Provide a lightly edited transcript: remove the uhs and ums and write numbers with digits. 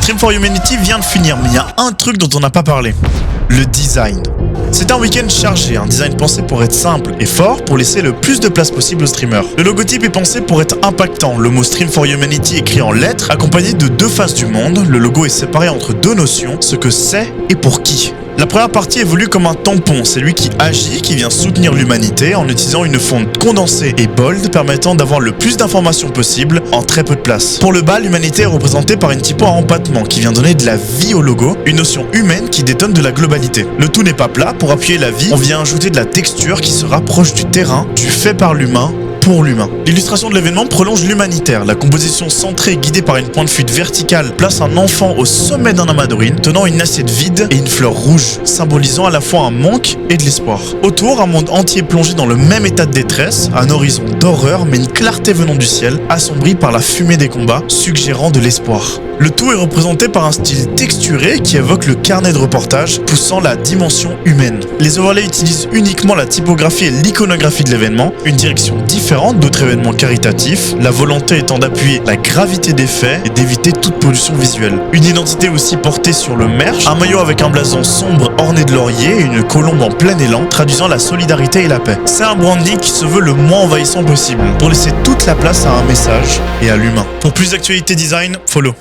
Stream for Humanity vient de finir, mais il y a un truc dont on n'a pas parlé. Le design. C'est un week-end chargé, un design pensé pour être simple et fort pour laisser le plus de place possible aux streamers. Le logotype est pensé pour être impactant, le mot Stream for Humanity écrit en lettres, accompagné de deux faces du monde. Le logo est séparé entre deux notions, ce que c'est et pour qui. La première partie évolue comme un tampon, c'est lui qui agit, qui vient soutenir l'humanité en utilisant une fonte condensée et bold permettant d'avoir le plus d'informations possible en très peu de place. Pour le bas, l'humanité est représentée par une typo à empattement qui vient donner de la vie au logo, une notion humaine qui détonne de la globalité. Le tout n'est pas plat, pour appuyer la vie, on vient ajouter de la texture qui se rapproche du terrain, du fait par l'humain, pour l'humain. L'illustration de l'événement prolonge l'humanitaire. La composition centrée guidée par une pointe fuite verticale place un enfant au sommet d'un amas de ruines, tenant une assiette vide et une fleur rouge, symbolisant à la fois un manque et de l'espoir. Autour, un monde entier plongé dans le même état de détresse, un horizon d'horreur mais une clarté venant du ciel, assombrie par la fumée des combats, suggérant de l'espoir. Le tout est représenté par un style texturé qui évoque le carnet de reportage, poussant la dimension humaine. Les overlays utilisent uniquement la typographie et l'iconographie de l'événement, une direction différente d'autres événements caritatifs, la volonté étant d'appuyer la gravité des faits et d'éviter toute pollution visuelle. Une identité aussi portée sur le merch, un maillot avec un blason sombre orné de laurier et une colombe en plein élan, traduisant la solidarité et la paix. C'est un branding qui se veut le moins envahissant possible, pour laisser toute la place à un message et à l'humain. Pour plus d'actualité design, follow.